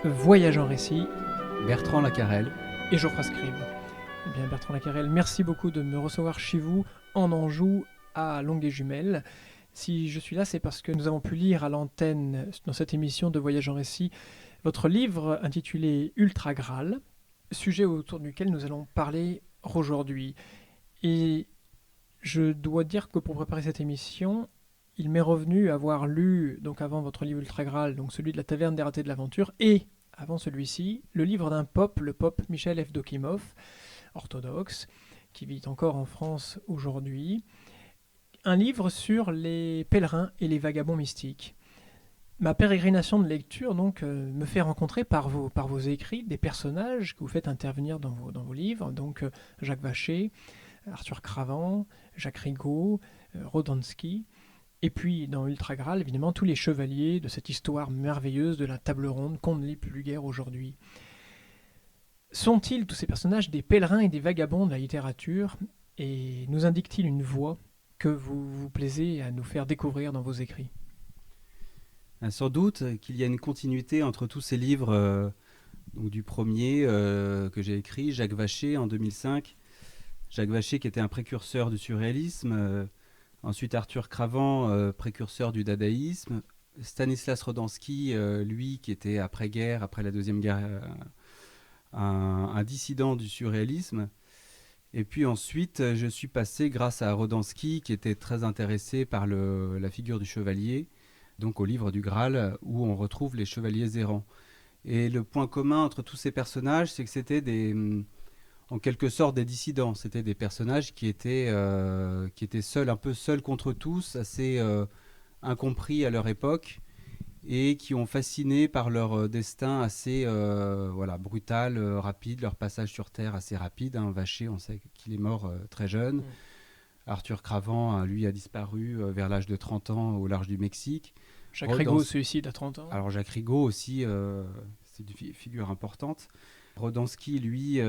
Voyage en récit Bertrand Lacarelle. et Geoffroy Scribe. Eh bien, Bertrand Lacarelle, merci beaucoup de me recevoir chez vous en Anjou à Longues-les-Jumelles. Si je suis là, c'est parce que nous avons pu lire à l'antenne dans cette émission de Voyage en récit votre livre intitulé Ultra Graal, sujet autour duquel nous allons parler aujourd'hui. Et je dois dire que pour préparer cette émission, il m'est revenu avoir lu, donc avant votre livre Ultra Graal, donc celui de la Taverne des Ratés de l'Aventure, et avant celui-ci, le livre d'un pope, le pope Michel Evdokimov, orthodoxe, qui vit encore en France aujourd'hui. Un livre sur les pèlerins et les vagabonds mystiques. Ma pérégrination de lecture donc me fait rencontrer par vos écrits des personnages que vous faites intervenir dans vos livres, donc Jacques Vacher, Arthur Cravant, Jacques Rigaud, Rodonsky, et puis dans Ultra Graal, évidemment, tous les chevaliers de cette histoire merveilleuse de la table ronde qu'on ne lit plus guère aujourd'hui. Sont-ils, tous ces personnages, des pèlerins et des vagabonds de la littérature, et nous indiquent-ils une voie que vous vous plaisez à nous faire découvrir dans vos écrits ? Sans doute qu'il y a une continuité entre tous ces livres, donc du premier que j'ai écrit, Jacques Vacher en 2005. Jacques Vacher qui était un précurseur du surréalisme, ensuite Arthur Cravant, précurseur du dadaïsme, Stanislas Rodonsky, lui qui était après-guerre, après la Deuxième Guerre, un dissident du surréalisme. Et puis ensuite, je suis passé grâce à Rodonsky qui était très intéressé par la figure du chevalier, donc au livre du Graal où on retrouve les chevaliers errants. Et le point commun entre tous ces personnages, c'est que c'était en quelque sorte des dissidents. C'était des personnages qui étaient seuls, un peu seuls contre tous, assez incompris à leur époque, et qui ont fasciné par leur destin assez brutal, rapide, leur passage sur Terre assez rapide. Vacher, on sait qu'il est mort très jeune. Arthur Cravant, lui, a disparu vers l'âge de 30 ans au large du Mexique. Jacques Rigaud se suicide à 30 ans. Alors Jacques Rigaud aussi, c'est une figure importante. Rodonsky, lui, a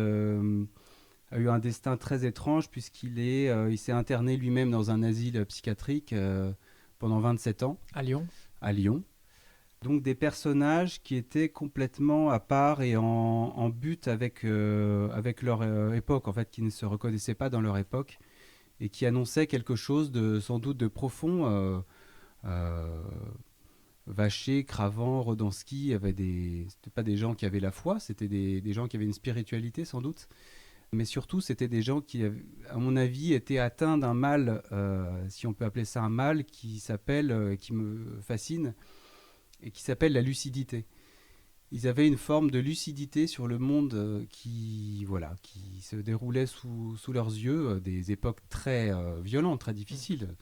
eu un destin très étrange puisqu'il s'est interné lui-même dans un asile psychiatrique pendant 27 ans. À Lyon. À Lyon. Donc des personnages qui étaient complètement à part et en but avec leur époque, en fait, qui ne se reconnaissaient pas dans leur époque et qui annonçaient quelque chose sans doute de profond. Vacher, Cravant, Rodonsky, c'était pas des gens qui avaient la foi, c'était des gens qui avaient une spiritualité sans doute, mais surtout c'était des gens qui, à mon avis, étaient atteints d'un mal, si on peut appeler ça un mal, qui me fascine, et qui s'appelle la lucidité. Ils avaient une forme de lucidité sur le monde qui se déroulait sous leurs yeux, des époques très violentes, très difficiles.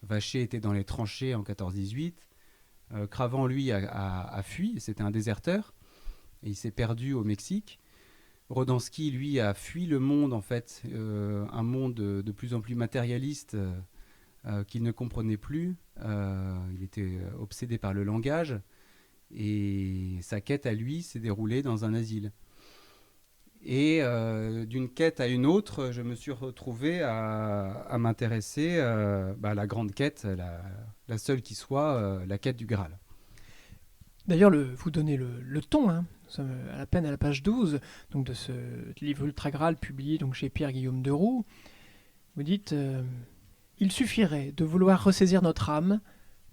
Vacher était dans les tranchées en 14-18. Cravant, lui, a fui, c'était un déserteur, et il s'est perdu au Mexique. Rodonsky, lui, a fui le monde, en fait, un monde de plus en plus matérialiste qu'il ne comprenait plus. Il était obsédé par le langage, et sa quête à lui s'est déroulée dans un asile. Et d'une quête à une autre, je me suis retrouvé à m'intéresser à la grande quête, la seule qui soit, la quête du Graal. D'ailleurs, vous donnez le ton, hein. Nous sommes à peine à la page 12 donc, de ce livre Ultra Graal publié donc, chez Pierre-Guillaume Deroux. Vous dites il suffirait de vouloir ressaisir notre âme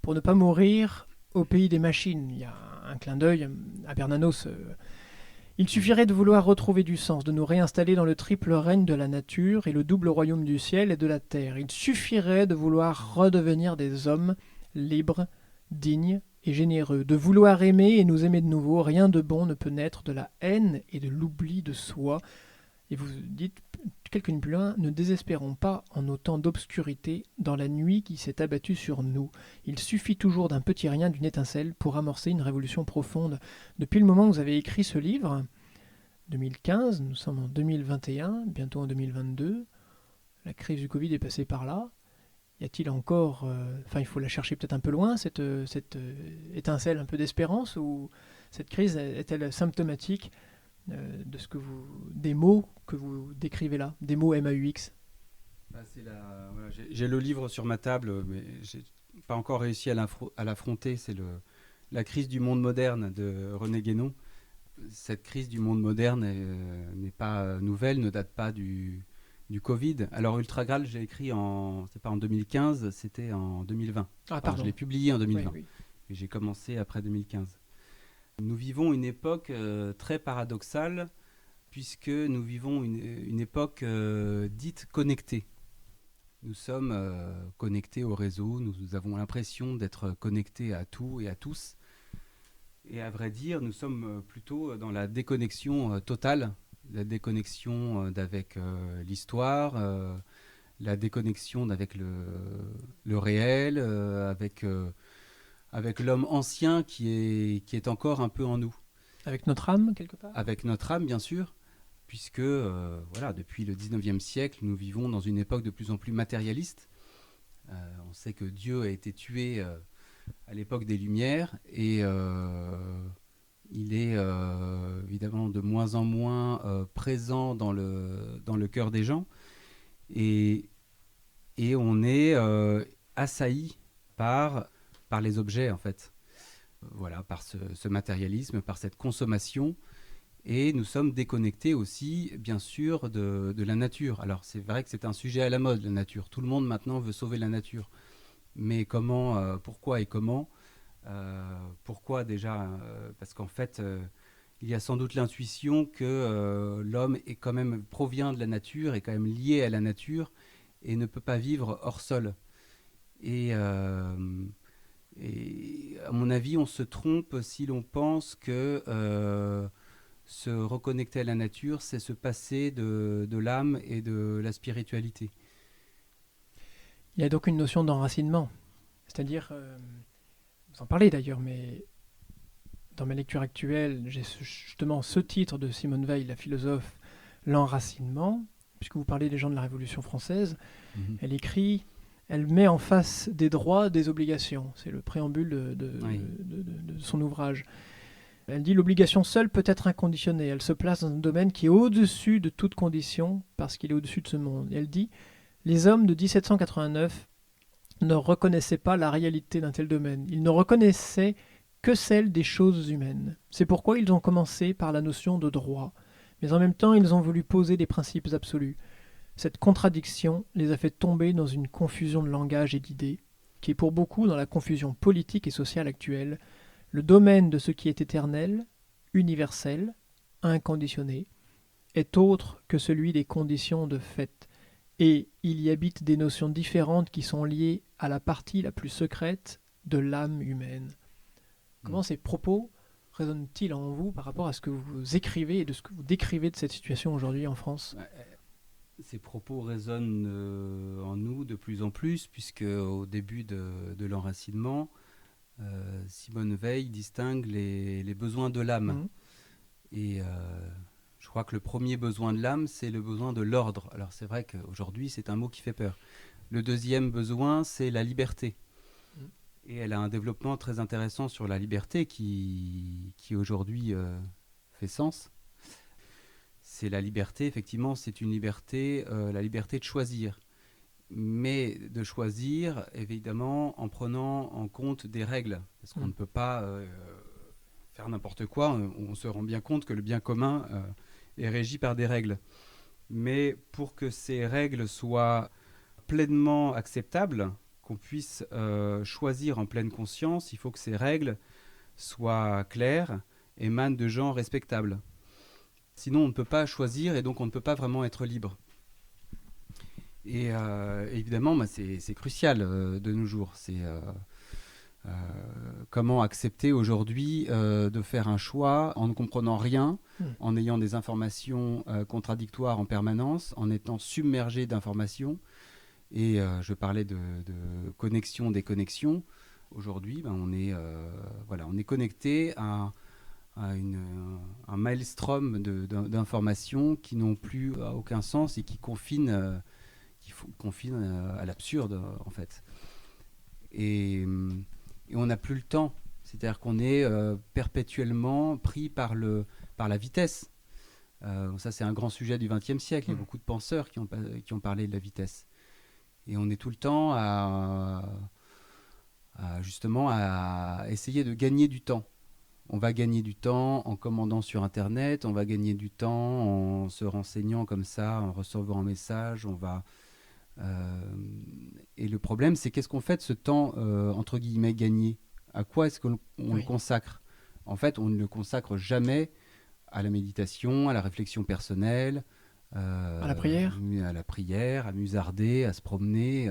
pour ne pas mourir au pays des machines. Il y a un clin d'œil à Bernanos. Il suffirait de vouloir retrouver du sens, de nous réinstaller dans le triple règne de la nature et le double royaume du ciel et de la terre. Il suffirait de vouloir redevenir des hommes libres, dignes et généreux, de vouloir aimer et nous aimer de nouveau. Rien de bon ne peut naître de la haine et de l'oubli de soi. Et vous dites, quelques lignes plus loin, ne désespérons pas en nos temps d'obscurité dans la nuit qui s'est abattue sur nous. Il suffit toujours d'un petit rien, d'une étincelle, pour amorcer une révolution profonde. Depuis le moment où vous avez écrit ce livre, 2015, nous sommes en 2021, bientôt en 2022, la crise du Covid est passée par là. Y a-t-il encore, il faut la chercher peut-être un peu loin, cette étincelle un peu d'espérance, ou cette crise est-elle symptomatique des mots que vous décrivez là, des mots MAUX? J'ai le livre sur ma table, mais j'ai pas encore réussi à l'affronter. C'est la crise du monde moderne de René Guénon. cette crise du monde moderne n'est pas nouvelle, ne date pas du Covid. Alors Ultra Graal, j'ai écrit c'est pas en 2015, c'était en 2020. Ah, Enfin, pardon. je l'ai publié en 2020 Oui, oui. et j'ai commencé après 2015. Nous vivons une époque très paradoxale puisque nous vivons une époque dite connectée. Nous sommes connectés au réseau, nous avons l'impression d'être connectés à tout et à tous. Et à vrai dire, nous sommes plutôt dans la déconnexion totale, la déconnexion d'avec l'histoire, la déconnexion d'avec le réel, avec l'homme ancien qui est encore un peu en nous. Avec notre âme, quelque part. Avec notre âme, bien sûr, puisque voilà, depuis le 19e siècle, nous vivons dans une époque de plus en plus matérialiste. On sait que Dieu a été tué à l'époque des Lumières et il est évidemment de moins en moins présent dans le cœur des gens et on est assailli par les objets en fait. Voilà, par ce matérialisme, par cette consommation. Et nous sommes déconnectés aussi, bien sûr, de la nature. Alors, c'est vrai que c'est un sujet à la mode, la nature. Tout le monde, maintenant, veut sauver la nature. Mais comment, pourquoi et comment Pourquoi, déjà parce qu'en fait, il y a sans doute l'intuition que l'homme est quand même, provient de la nature, est quand même lié à la nature et ne peut pas vivre hors sol. Et à mon avis, on se trompe si l'on pense que se reconnecter à la nature, c'est se passer de l'âme et de la spiritualité. Il y a donc une notion d'enracinement. C'est-à-dire, vous en parlez d'ailleurs, mais dans mes lectures actuelles, j'ai justement ce titre de Simone Veil, la philosophe, l'enracinement, puisque vous parlez des gens de la Révolution française. Mhm. Elle écrit, elle met en face des droits des obligations. C'est le préambule Oui. de son ouvrage. Elle dit l'obligation seule peut être inconditionnée. Elle se place dans un domaine qui est au-dessus de toute condition parce qu'il est au-dessus de ce monde. Et elle dit les hommes de 1789 ne reconnaissaient pas la réalité d'un tel domaine. Ils ne reconnaissaient que celle des choses humaines. C'est pourquoi ils ont commencé par la notion de droit. Mais en même temps, ils ont voulu poser des principes absolus. Cette contradiction les a fait tomber dans une confusion de langage et d'idées, qui est pour beaucoup dans la confusion politique et sociale actuelle, le domaine de ce qui est éternel, universel, inconditionné, est autre que celui des conditions de fait, et il y habite des notions différentes qui sont liées à la partie la plus secrète de l'âme humaine. Comment ces propos résonnent-ils en vous par rapport à ce que vous écrivez et de ce que vous décrivez de cette situation aujourd'hui en France ? Ces propos résonnent en nous de plus en plus, puisque au début de l'enracinement, Simone Veil distingue les besoins de l'âme. Et je crois que le premier besoin de l'âme, c'est le besoin de l'ordre. Alors c'est vrai qu'aujourd'hui, c'est un mot qui fait peur. Le deuxième besoin, c'est la liberté. Et elle a un développement très intéressant sur la liberté qui aujourd'hui fait sens. C'est la liberté, effectivement, c'est une liberté, la liberté de choisir. Mais de choisir, évidemment, en prenant en compte des règles. Parce qu'on ne peut pas faire n'importe quoi. On se rend bien compte que le bien commun est régi par des règles. Mais pour que ces règles soient pleinement acceptables, qu'on puisse choisir en pleine conscience, il faut que ces règles soient claires, émanent de gens respectables. Sinon, on ne peut pas choisir et donc on ne peut pas vraiment être libre. Et évidemment, c'est crucial de nos jours. C'est comment accepter aujourd'hui de faire un choix en ne comprenant rien, en ayant des informations contradictoires en permanence, en étant submergé d'informations. Et je parlais de connexion, déconnexion. Aujourd'hui, on est connecté à un maelstrom d'informations qui n'ont plus aucun sens et qui confinent à l'absurde, en fait. Et on n'a plus le temps. C'est-à-dire qu'on est perpétuellement pris par la vitesse. Ça, c'est un grand sujet du XXe siècle. Il y a beaucoup de penseurs qui ont parlé de la vitesse. Et on est tout le temps justement à essayer de gagner du temps. On va gagner du temps en commandant sur Internet, on va gagner du temps en se renseignant comme ça, en recevant un message, euh, et le problème, c'est qu'est-ce qu'on fait de ce temps, entre guillemets, gagné? À quoi est-ce qu'on le Oui. consacre? En fait, on ne le consacre jamais à la méditation, à la réflexion personnelle, À la prière. à la prière, à musarder, à se promener.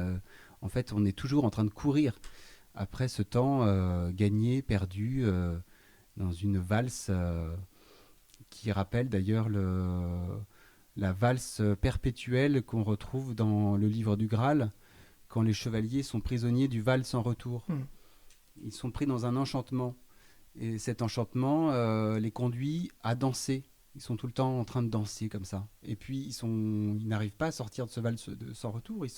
En fait, on est toujours en train de courir après ce temps gagné, perdu, dans une valse qui rappelle d'ailleurs la valse perpétuelle qu'on retrouve dans le livre du Graal, quand les chevaliers sont prisonniers du Val sans retour. Hmm. Ils sont pris dans un enchantement. Et cet enchantement les conduit à danser. Ils sont tout le temps en train de danser comme ça. Et puis, ils n'arrivent pas à sortir de ce Val sans retour. Ils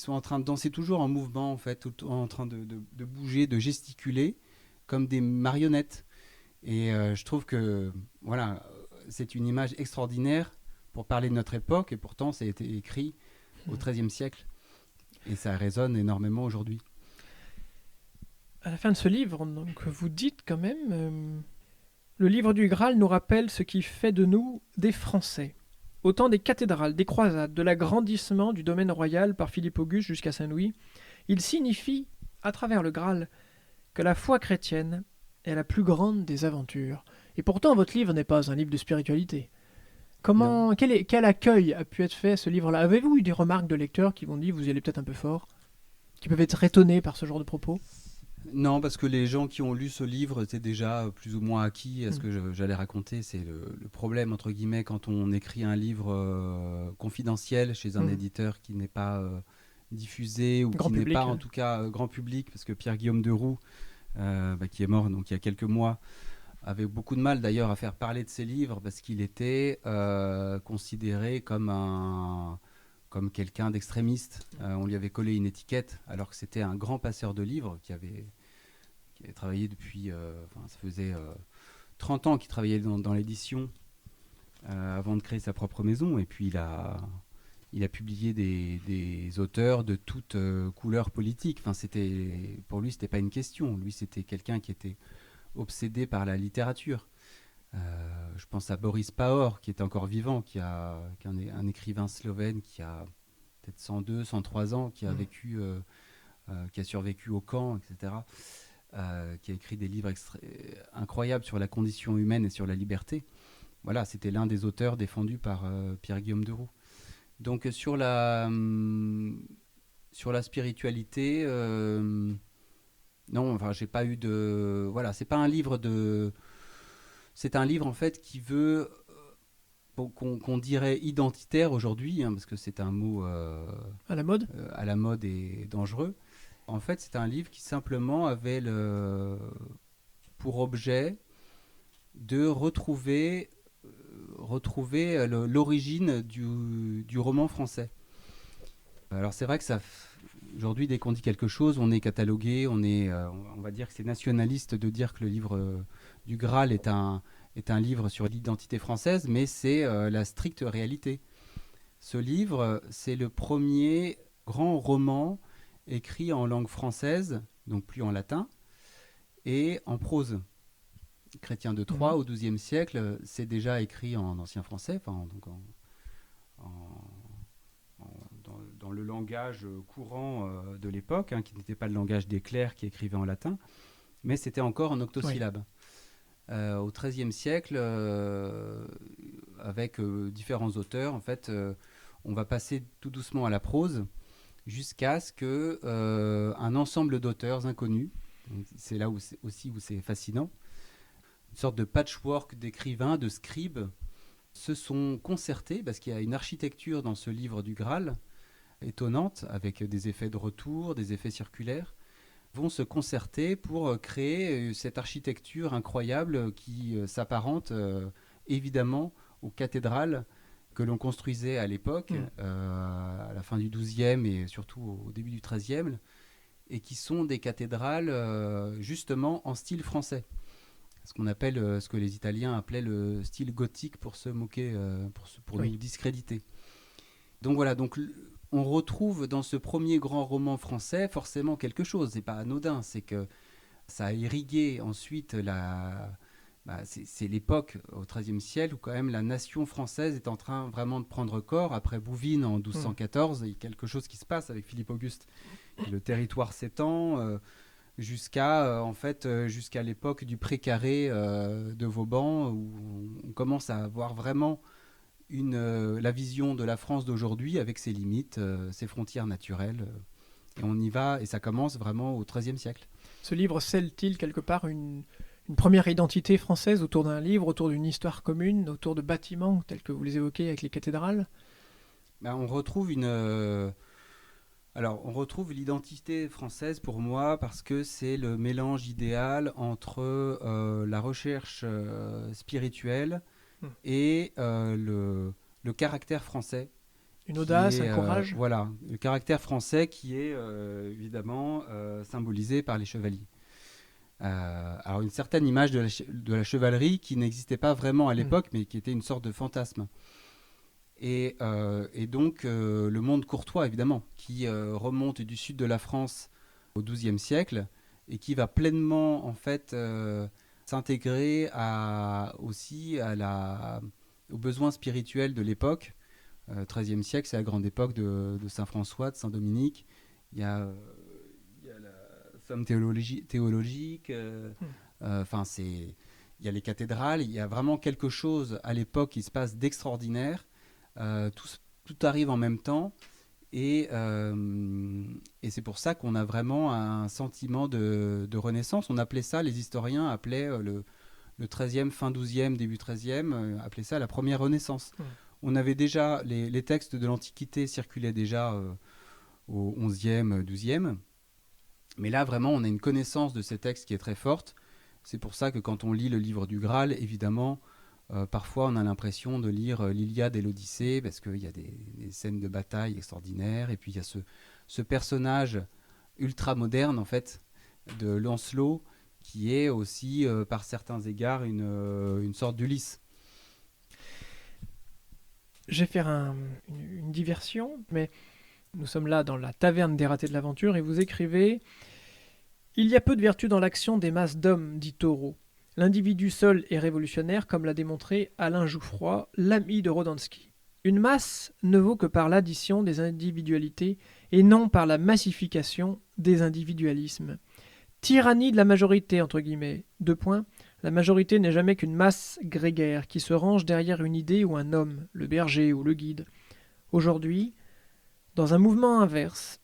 sont en train de danser toujours en mouvement, en fait, en train de bouger, de gesticuler, comme des marionnettes. Et je trouve que, voilà, c'est une image extraordinaire pour parler de notre époque. Et pourtant, ça a été écrit au XIIIe siècle. Et ça résonne énormément aujourd'hui. À la fin de ce livre, donc, vous dites quand même le livre du Graal nous rappelle ce qui fait de nous des Français. Au temps des cathédrales, des croisades, de l'agrandissement du domaine royal par Philippe Auguste jusqu'à Saint-Louis, il signifie, à travers le Graal, que la foi chrétienne est la plus grande des aventures. Et pourtant, votre livre n'est pas un livre de spiritualité. Non. Quel accueil a pu être fait à ce livre-là? Avez-vous eu des remarques de lecteurs qui vont dire vous y allez peut-être un peu fort, qui peuvent être étonnés par ce genre de propos? Non, parce que les gens qui ont lu ce livre étaient déjà plus ou moins acquis à ce Mm. que j'allais raconter. C'est le problème, entre guillemets, quand on écrit un livre confidentiel chez un Mm. éditeur qui n'est pas diffusé ou Grand qui n'est public. pas en tout cas grand public, parce que Pierre-Guillaume Deroux, qui est mort donc, il y a quelques mois, avait beaucoup de mal d'ailleurs à faire parler de ses livres parce qu'il était considéré comme quelqu'un d'extrémiste. On lui avait collé une étiquette alors que c'était un grand passeur de livres qui avait travaillé depuis, ça faisait 30 ans qu'il travaillait dans l'édition avant de créer sa propre maison. Et puis il a publié des auteurs de toutes couleurs politiques. Enfin, pour lui, c'était pas une question. Lui, c'était quelqu'un qui était obsédé par la littérature. Je pense à Boris Pahor, qui est encore vivant, qui est un écrivain slovène qui a peut-être 102, 103 ans, qui a vécu, qui a survécu au camp, etc., qui a écrit des livres incroyables sur la condition humaine et sur la liberté. Voilà, c'était l'un des auteurs défendus par Pierre-Guillaume Deroux. Donc sur la spiritualité, non, enfin, j'ai pas eu de... Voilà, c'est pas un livre de... C'est un livre, en fait, qui veut... qu'on dirait identitaire aujourd'hui, hein, parce que c'est un mot À la mode. à la mode et dangereux. En fait, c'est un livre qui simplement avait pour objet de retrouver l'origine du roman français. Alors c'est vrai que aujourd'hui, dès qu'on dit quelque chose, on est catalogué, on va dire que c'est nationaliste de dire que le livre du Graal est un livre sur l'identité française, mais c'est la stricte réalité. Ce livre, c'est le premier grand roman écrit en langue française, donc plus en latin, et en prose. Chrétien de Troyes, au XIIe siècle, c'est déjà écrit en ancien français, donc dans le langage courant de l'époque, hein, qui n'était pas le langage des clercs qui écrivaient en latin, mais c'était encore en octosyllabes. Au XIIIe siècle, avec différents auteurs, en fait, on va passer tout doucement à la prose jusqu'à ce que un ensemble d'auteurs inconnus, c'est là où c'est fascinant, une sorte de patchwork d'écrivains, de scribes, se sont concertés, parce qu'il y a une architecture dans ce livre du Graal étonnante, avec des effets de retour, des effets circulaires, vont se concerter pour créer cette architecture incroyable qui s'apparente évidemment aux cathédrales que l'on construisait à l'époque, à la fin du XIIe et surtout au début du XIIIe, et qui sont des cathédrales justement en style français. Ce qu'on appelle, ce que les Italiens appelaient le style gothique pour se moquer, pour nous discréditer. Donc voilà, on retrouve dans ce premier grand roman français forcément quelque chose. C'est pas anodin, c'est que Ça a irrigué ensuite c'est l'époque au XIIIe siècle où quand même la nation française est en train vraiment de prendre corps. Après Bouvines en 1214, il y a quelque chose qui se passe avec Philippe Auguste. Et le territoire s'étend jusqu'à l'époque du Pré-Carré de Vauban, où on commence à avoir vraiment la vision de la France d'aujourd'hui avec ses limites, ses frontières naturelles. Et on y va, et ça commence vraiment au XIIIe siècle. Ce livre scelle-t-il quelque part une première identité française autour d'un livre, autour d'une histoire commune, autour de bâtiments tels que vous les évoquez avec les cathédrales ? On retrouve on retrouve l'identité française pour moi parce que c'est le mélange idéal entre la recherche spirituelle et le caractère français. Une audace, un courage. Voilà, le caractère français qui est évidemment symbolisé par les chevaliers. Alors une certaine image de la chevalerie qui n'existait pas vraiment à l'époque, mais qui était une sorte de fantasme. Et donc le monde courtois, évidemment, qui remonte du sud de la France au XIIe siècle et qui va pleinement en fait s'intégrer aussi aux besoins spirituels de l'époque. XIIIe siècle, c'est la grande époque de Saint François, de Saint Dominique. Il y a la somme théologique. Il y a les cathédrales. Il y a vraiment quelque chose à l'époque qui se passe d'extraordinaire. Tout arrive en même temps. Et c'est pour ça qu'on a vraiment un sentiment de renaissance. On appelait ça, les historiens appelaient le 13e, fin 12e, début 13e, appelaient ça la première renaissance. On avait déjà, les textes de l'Antiquité circulaient déjà au 11e, 12e. Mais là, vraiment, on a une connaissance de ces textes qui est très forte. C'est pour ça que quand on lit le livre du Graal, évidemment, parfois on a l'impression de lire l'Iliade et l'Odyssée, parce qu'il y a des scènes de bataille extraordinaires. Et puis il y a ce personnage ultra-moderne, en fait, de Lancelot, qui est aussi, par certains égards, une sorte d'Ulysse. Je vais faire une diversion, mais nous sommes là dans la taverne des ratés de l'aventure et vous écrivez « Il y a peu de vertu dans l'action des masses d'hommes, dit Thoreau. L'individu seul est révolutionnaire, comme l'a démontré Alain Jouffroy, l'ami de Rodensky. Une masse ne vaut que par l'addition des individualités et non par la massification des individualismes. Tyrannie de la majorité, entre guillemets. La majorité n'est jamais qu'une masse grégaire qui se range derrière une idée ou un homme, le berger ou le guide. Aujourd'hui, dans un mouvement inverse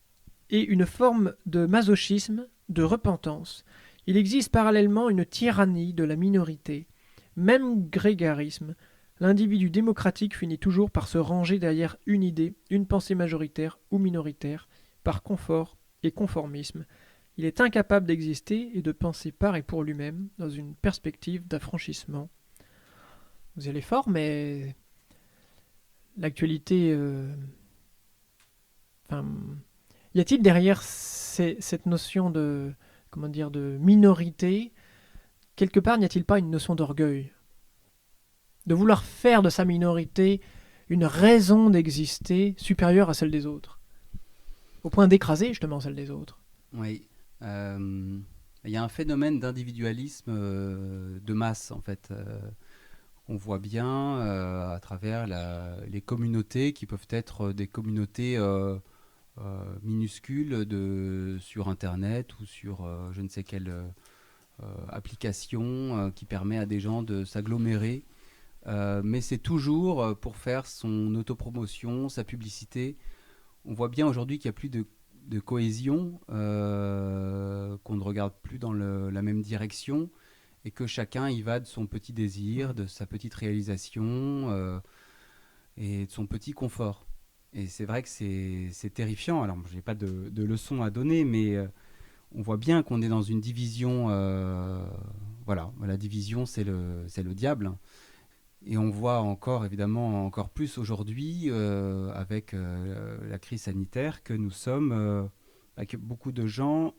et une forme de masochisme, de repentance, il existe parallèlement une tyrannie de la minorité. Même grégarisme, l'individu démocratique finit toujours par se ranger derrière une idée, une pensée majoritaire ou minoritaire, par confort et conformisme. Il est incapable d'exister et de penser par et pour lui-même dans une perspective d'affranchissement. » Vous allez fort, mais l'actualité... y a-t-il derrière cette notion de minorité, quelque part, n'y a-t-il pas une notion d'orgueil ? De vouloir faire de sa minorité une raison d'exister supérieure à celle des autres, au point d'écraser justement celle des autres. Oui. Il y a un phénomène d'individualisme de masse, en fait. On voit bien à travers les communautés qui peuvent être des communautés minuscules sur Internet ou sur je ne sais quelle application qui permet à des gens de s'agglomérer. Mais c'est toujours pour faire son autopromotion, sa publicité. On voit bien aujourd'hui qu'il n'y a plus de cohésion, qu'on ne regarde plus dans la même direction et que chacun y va de son petit désir, de sa petite réalisation et de son petit confort. Et c'est vrai que c'est terrifiant. Alors, je n'ai pas de leçons à donner, mais on voit bien qu'on est dans une division. Voilà, la division, c'est le diable. Et on voit évidemment encore plus aujourd'hui, avec la crise sanitaire, que nous sommes, que beaucoup de gens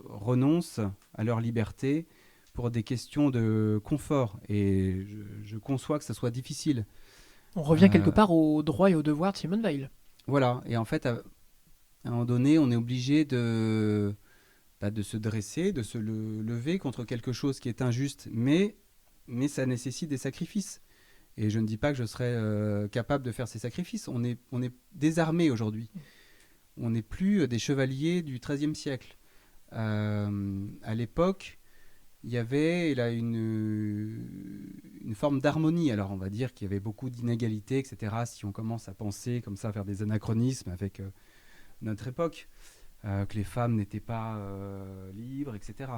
renoncent à leur liberté pour des questions de confort. Et je conçois que ça soit difficile. On revient quelque part aux droits et aux devoirs de Simone Veil. Voilà, et en fait, à un moment donné, on est obligé de de se dresser, de se lever contre quelque chose qui est injuste, mais ça nécessite des sacrifices. Et je ne dis pas que je serais capable de faire ces sacrifices. On est désarmés aujourd'hui. On n'est plus des chevaliers du XIIIe siècle. À l'époque, il y avait là une forme d'harmonie. Alors on va dire qu'il y avait beaucoup d'inégalités, etc. Si on commence à penser comme ça, à faire des anachronismes avec notre époque, que les femmes n'étaient pas libres, etc.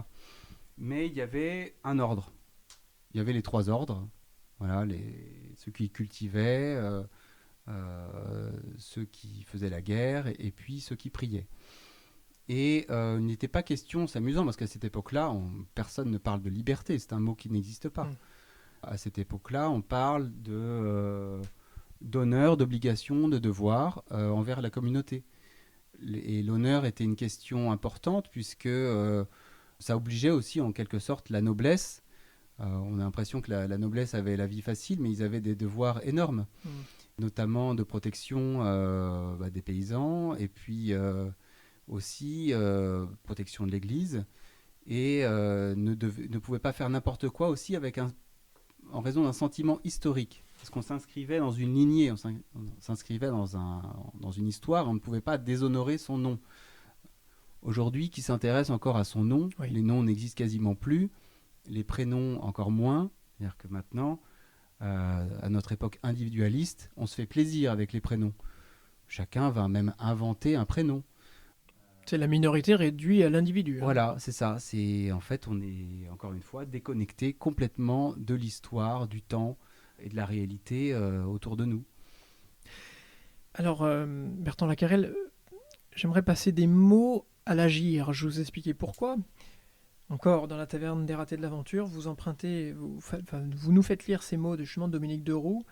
Mais il y avait un ordre. Il y avait les 3 ordres. Voilà, ceux qui cultivaient, ceux qui faisaient la guerre, et puis ceux qui priaient. Et il n'était pas question, c'est amusant parce qu'à cette époque-là, personne ne parle de liberté, c'est un mot qui n'existe pas. À cette époque-là, on parle d'honneur, d'obligation, de devoir envers la communauté. Et l'honneur était une question importante puisque ça obligeait aussi en quelque sorte la noblesse. On a l'impression que la noblesse avait la vie facile, mais ils avaient des devoirs énormes, notamment de protection des paysans, et puis aussi protection de l'Église, et ne pouvait pas faire n'importe quoi aussi en raison d'un sentiment historique. Parce qu'on s'inscrivait dans une lignée, on s'inscrivait dans une histoire, on ne pouvait pas déshonorer son nom. Aujourd'hui, qui s'intéresse encore à son nom, les noms n'existent quasiment plus, les prénoms encore moins. C'est-à-dire que maintenant, à notre époque individualiste, on se fait plaisir avec les prénoms. Chacun va même inventer un prénom. C'est la minorité réduite à l'individu. Voilà, c'est ça. En fait, on est, encore une fois, déconnecté complètement de l'histoire, du temps et de la réalité autour de nous. Alors, Bertrand Lacarelle, j'aimerais passer des mots à l'agir. Je vous expliquer pourquoi. Encore, dans la taverne des ratés de l'aventure, vous nous faites lire ces mots de justement Dominique Deroux.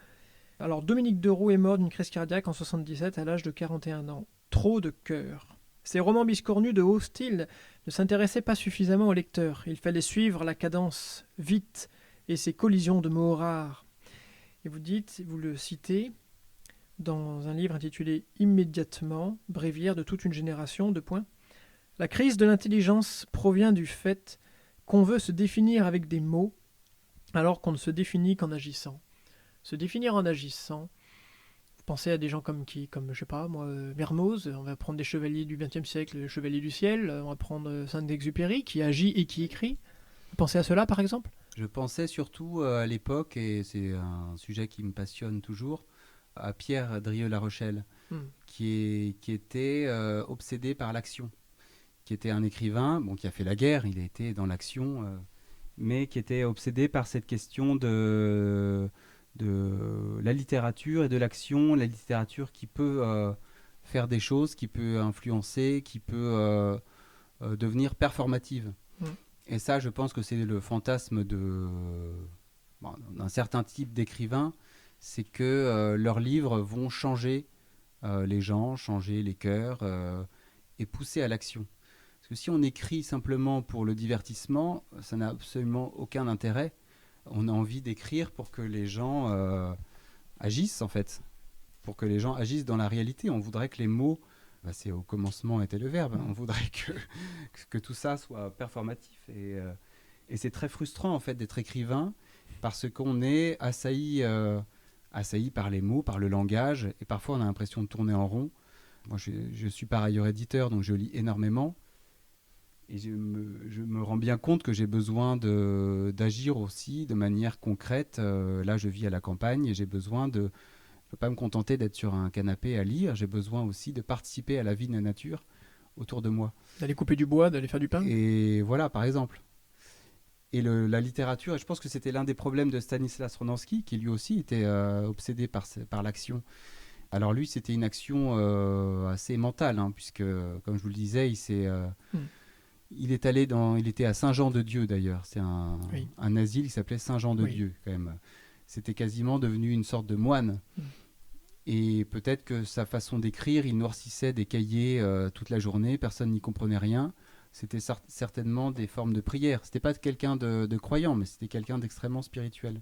Alors, Dominique Deroux est mort d'une crise cardiaque en 1977 à l'âge de 41 ans. Trop de cœur. Ces romans biscornus de haut style ne s'intéressaient pas suffisamment au lecteur. Il fallait suivre la cadence vite et ces collisions de mots rares. Et vous le citez dans un livre intitulé Immédiatement, bréviaire de toute une génération, : La crise de l'intelligence provient du fait qu'on veut se définir avec des mots alors qu'on ne se définit qu'en agissant. Se définir en agissant. Pensez à des gens comme je sais pas, moi, Mermoz, on va prendre des chevaliers du XXe siècle, le chevalier du ciel, on va prendre Saint-Exupéry qui agit et qui écrit. Pensez à cela par exemple ? Je pensais surtout à l'époque, et c'est un sujet qui me passionne toujours, à Pierre Drieux-La Rochelle, qui était obsédé par l'action, qui était un écrivain qui a fait la guerre, il a été dans l'action, mais qui était obsédé par cette question de la littérature et de l'action, la littérature qui peut faire des choses, qui peut influencer, qui peut devenir performative. Et ça, je pense que c'est le fantasme d'un certain type d'écrivain, c'est que leurs livres vont changer les gens, changer les cœurs et pousser à l'action. Parce que si on écrit simplement pour le divertissement, ça n'a absolument aucun intérêt. On a envie d'écrire pour que les gens agissent, en fait. Pour que les gens agissent dans la réalité. On voudrait que les mots, c'est au commencement était le verbe, on voudrait que tout ça soit performatif. Et c'est très frustrant, en fait, d'être écrivain, parce qu'on est assailli par les mots, par le langage, et parfois on a l'impression de tourner en rond. Moi, je suis par ailleurs éditeur, donc je lis énormément. Et je me rends bien compte que j'ai besoin d'agir aussi de manière concrète. Là, je vis à la campagne et j'ai besoin je ne peux pas me contenter d'être sur un canapé à lire. J'ai besoin aussi de participer à la vie de la nature autour de moi. D'aller couper du bois, d'aller faire du pain. Et voilà, par exemple. Et la littérature, et je pense que c'était l'un des problèmes de Stanislas Ronansky, qui lui aussi était obsédé par l'action. Alors lui, c'était une action assez mentale, puisque, comme je vous le disais, il était à Saint-Jean-de-Dieu d'ailleurs. C'est un asile qui s'appelait Saint-Jean-de-Dieu quand même. C'était quasiment devenu une sorte de moine. Et peut-être que sa façon d'écrire, il noircissait des cahiers toute la journée, personne n'y comprenait rien. C'était certainement des formes de prière. C'était pas quelqu'un de croyant, mais c'était quelqu'un d'extrêmement spirituel.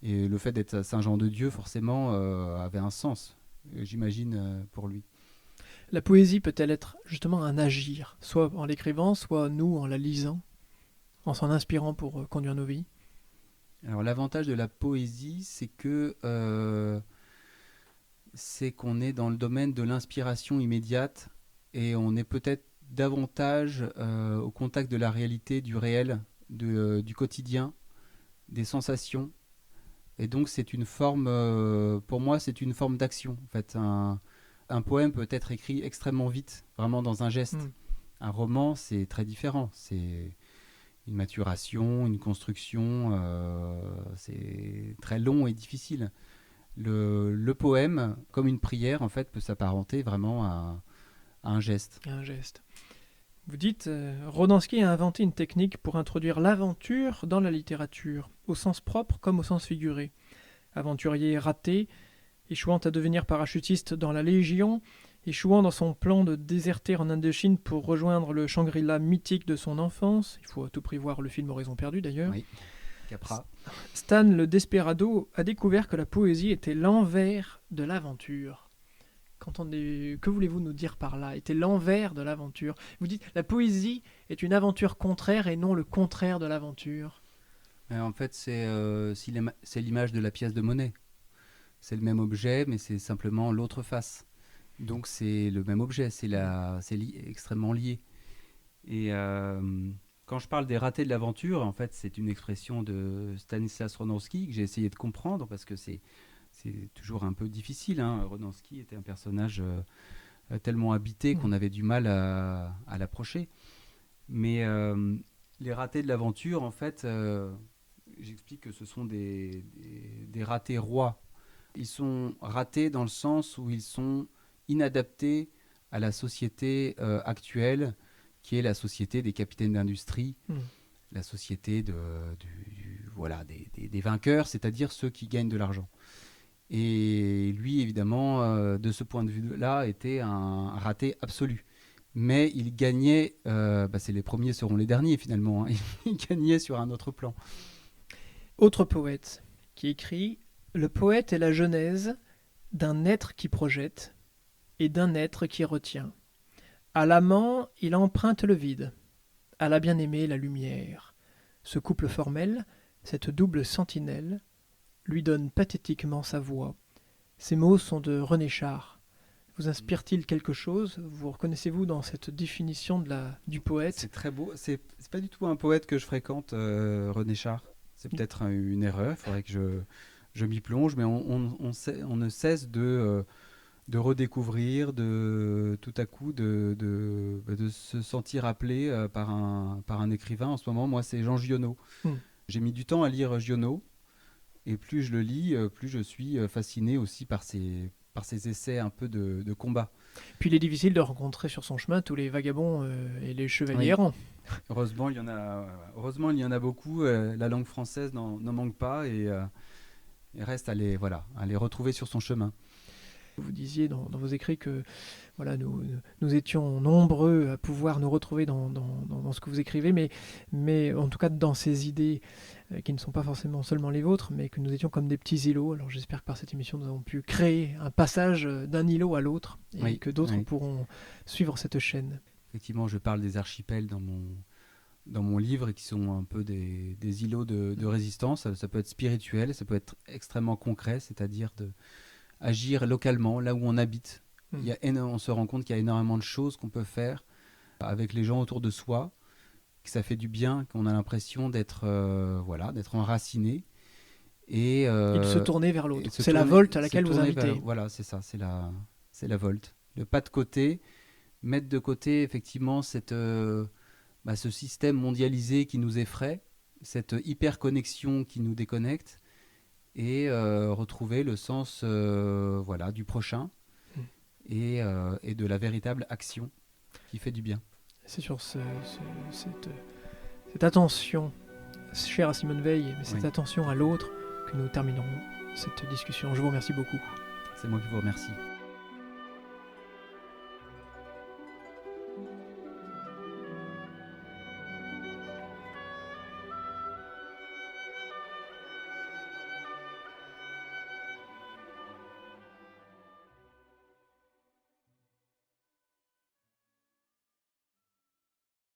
Et le fait d'être à Saint-Jean-de-Dieu, forcément, avait un sens, j'imagine, pour lui. La poésie peut-elle être justement un agir, soit en l'écrivant, soit nous en la lisant, en s'en inspirant pour conduire nos vies? Alors l'avantage de la poésie, c'est qu'on est dans le domaine de l'inspiration immédiate et on est peut-être davantage au contact de la réalité, du réel, du quotidien, des sensations. Et donc c'est une forme, pour moi, c'est une forme d'action. En fait, un poème peut être écrit extrêmement vite, vraiment dans un geste. Mm. Un roman, c'est très différent. C'est une maturation, une construction, c'est très long et difficile. Le poème, comme une prière, en fait, peut s'apparenter vraiment à un geste. Un geste. Vous dites, Rodansky a inventé une technique pour introduire l'aventure dans la littérature, au sens propre comme au sens figuré. Aventurier raté, échouant à devenir parachutiste dans la Légion, échouant dans son plan de déserter en Indochine pour rejoindre le Shangri-La mythique de son enfance, il faut à tout prix voir le film Horizon perdu d'ailleurs, Oui, Capra. Stan le Desperado a découvert que la poésie était l'envers de l'aventure. Que voulez-vous nous dire par là? Était l'envers de l'aventure. Vous dites la poésie est une aventure contraire et non le contraire de l'aventure. En fait, c'est l'image de la pièce de monnaie. C'est le même objet, mais c'est simplement l'autre face. Donc c'est le même objet, extrêmement lié. Et quand je parle des ratés de l'aventure, en fait, c'est une expression de Stanislas Rodansky que j'ai essayé de comprendre parce que c'est toujours un peu difficile. Hein. Rodansky était un personnage tellement habité qu'on avait du mal à l'approcher. Mais les ratés de l'aventure, en fait, j'explique que ce sont des ratés rois. Ils sont ratés dans le sens où ils sont inadaptés à la société actuelle, qui est la société des capitaines d'industrie, la société des vainqueurs, c'est-à-dire ceux qui gagnent de l'argent. Et lui, évidemment, de ce point de vue-là, était un raté absolu. Mais il gagnait, c'est les premiers seront les derniers finalement, hein. Il gagnait sur un autre plan. Autre poète qui écrit « Le poète est la genèse d'un être qui projette et d'un être qui retient. À l'amant, il emprunte le vide, à la bien-aimée la lumière. Ce couple formel, cette double sentinelle, lui donne pathétiquement sa voix. Ces mots sont de René Char. Vous inspire-t-il quelque chose? Vous reconnaissez-vous dans cette définition du poète? C'est très beau. C'est pas du tout un poète que je fréquente, René Char. C'est peut-être une erreur. Il faudrait que je m'y plonge, mais on ne cesse de redécouvrir, tout à coup de se sentir appelé par un écrivain. En ce moment, moi, c'est Jean Giono. J'ai mis du temps à lire Giono, et plus je le lis, plus je suis fasciné aussi par ses essais un peu de combat. Puis il est difficile de rencontrer sur son chemin tous les vagabonds et les chevaliers errants. Heureusement, il y en a beaucoup. La langue française n'en manque pas, et il reste à les retrouver sur son chemin. Vous disiez dans vos écrits que voilà, nous étions nombreux à pouvoir nous retrouver dans ce que vous écrivez, mais en tout cas dans ces idées qui ne sont pas forcément seulement les vôtres, mais que nous étions comme des petits îlots. Alors j'espère que par cette émission, nous avons pu créer un passage d'un îlot à l'autre et que d'autres pourront suivre cette chaîne. Effectivement, je parle des archipels dans mon livre, et qui sont un peu des îlots de résistance. Ça peut être spirituel, ça peut être extrêmement concret, c'est-à-dire agir localement, là où on habite. On se rend compte qu'il y a énormément de choses qu'on peut faire avec les gens autour de soi, que ça fait du bien, qu'on a l'impression d'être enraciné. Et de se tourner vers l'autre. C'est la volte à laquelle vous invitez. Voilà, c'est ça, c'est la volte. Le pas de côté, mettre de côté effectivement ce système mondialisé qui nous effraie, cette hyper-connexion qui nous déconnecte, et retrouver le sens du prochain et de la véritable action qui fait du bien. C'est sur cette attention, chère à Simone Veil, mais cette attention à l'autre que nous terminerons cette discussion. Je vous remercie beaucoup. C'est moi qui vous remercie.